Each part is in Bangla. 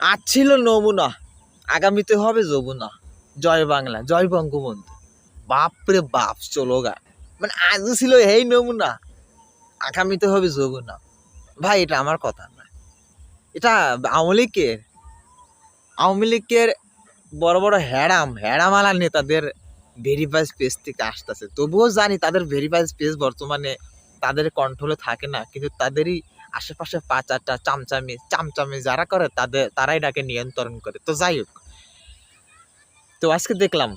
আজ ছিল নমুনা, আগামীতে হবে যমুনা। জয় বাংলা, জয় বঙ্গবন্ধু। বাপরে বাপ স্লোগান। মানে আজও ছিল এই নমুনা, আগামীতে হবে যমুনা। ভাই এটা আমার কথা না, এটা আওয়ামী লীগের বড় বড় হেড়ামালা নেতাদের ভেরিফাইড পেজ থেকে আসতেছে। তবুও জানি তাদের ভেরিফাইড পেজ বর্তমানে তাদের কন্ট্রোলে থাকে না, কিন্তু তাদেরই আশেপাশে পাচারটা চামচামি যারা করে তারাই ডাকে নিয়ন্ত্রণ করে। তো যাই হোক, তো আজকে দেখলাম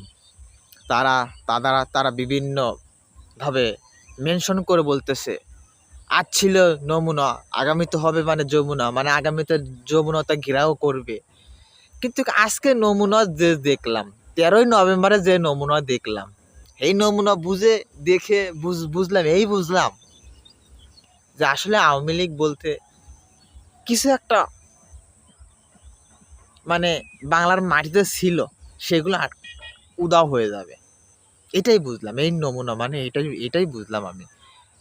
তারা বিভিন্ন ভাবে মেনশন করে বলতেছে আজ ছিল নমুনা, আগামীতে হবে মানে যমুনা, মানে আগামীতে যমুনাটা ঘেরাও করবে। কিন্তু আজকে নমুনা যে দেখলাম, 13ই নভেম্বরে যে নমুনা দেখলাম, এই নমুনা বুঝলাম যে আসলে আওয়ামী লীগ বলতে কিছু একটা মানে বাংলার মাটিতে ছিল, সেগুলো উদাও হয়ে যাবে। এটাই বুঝলাম এই নমুনা, মানে এটাই বুঝলাম আমি।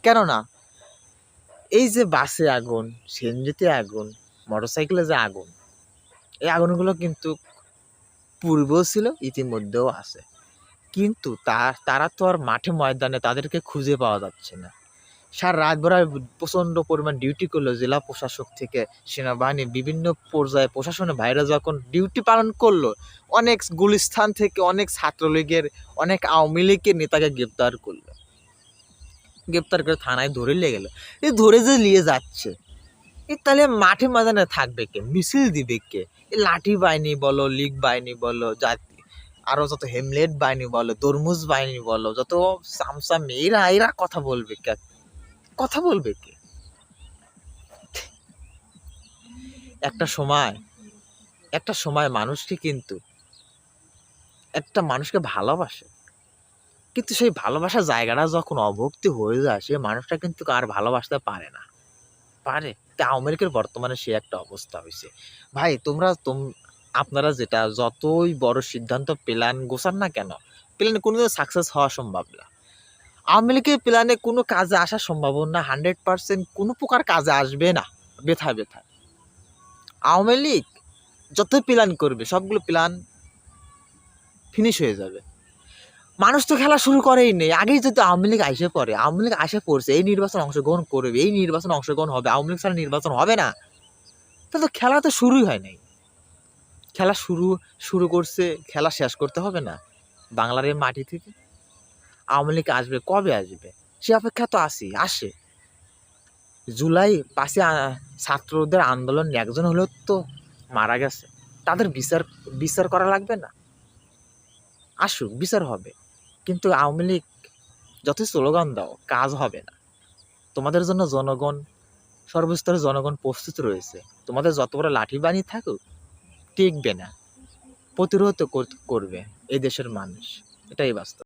কেননা এই যে বাসে আগুন, সিএনজিতে আগুন, মোটরসাইকেলে যে আগুন, এই আগুনগুলো কিন্তু পূর্বেও ছিল, ইতিমধ্যেও আছে। কিন্তু তারা তো আর মাঠে ময়দানে তাদেরকে খুঁজে পাওয়া যাচ্ছে না। সারা রাত ভরা প্রচণ্ড পরিমাণ ডিউটি করলো জেলা প্রশাসক থেকে সেনাবাহিনী, বিভিন্ন পর্যায়ে প্রশাসনের ভাইরা যখন ডিউটি পালন করলো, অনেক গুলিস্থান থেকে অনেক ছাত্রলীগের, অনেক আওয়ামী লীগের নেতাকে গ্রেপ্তার করে থানায় ধরে নিয়ে গেল। এই ধরে যে নিয়ে যাচ্ছে, তাহলে মাঠে ময়দানে থাকবে কে, মিছিল দিবে কে? এই লাঠি বাহিনী বলো, লীগ বাহিনী বলো, জাতি আরো যত হেমলেট বাহিনী বলো, তরমুজ বাহিনী বলো, যত সামসাম, এরা কথা বলবে কে? একটা সময় একটা মানুষকে ভালোবাসে, কিন্তু সেই ভালোবাসার জায়গাটা যখন অভক্তি হয়ে যায়, সে মানুষটা কিন্তু আর ভালোবাসতে পারে না। আওয়ামী লীগের বর্তমানে সে একটা অবস্থা হয়েছে। ভাই আপনারা যেটা যতই বড় সিদ্ধান্ত প্ল্যান গোছান না কেন, প্ল্যানে কোনোদিন সাকসেস হওয়া সম্ভব না। আওয়ামী লীগের প্ল্যানে কোনো কাজে আসার সম্ভাবনা 100% কোনো প্রকার কাজে আসবে না। বেথা আওয়ামী লীগ যতই প্ল্যান করবে, সবগুলো প্ল্যান ফিনিশ হয়ে যাবে। মানুষ তো খেলা শুরু করেই নেই, আগেই যদি আওয়ামী লীগ আসে পড়ছে, এই নির্বাচন অংশগ্রহণ করবে, এই নির্বাচন অংশগ্রহণ হবে, আওয়ামী লীগ ছাড়া নির্বাচন হবে না, তাহলে তো খেলা তো শুরুই হয় নাই। খেলা শুরু করছে, খেলা শেষ করতে হবে না বাংলার এই মাটি থেকে? আওয়ামী লীগ আসবে, কবে আসবে সে অপেক্ষা তো আসে। জুলাই 5 ছাত্রদের আন্দোলন একজন হলেও তো মারা গেছে, তাদের বিচার করা লাগবে না? আসুক, বিচার হবে। কিন্তু আওয়ামী লীগ যতই স্লোগান দাও, কাজ হবে না। তোমাদের জন্য সর্বস্তরের জনগণ প্রস্তুত রয়েছে। তোমাদের যত বড় লাঠি বানিয়ে থাকুক, টিকবে না, প্রতিরোধ করবে এই দেশের মানুষ। এটাই বাস্তব।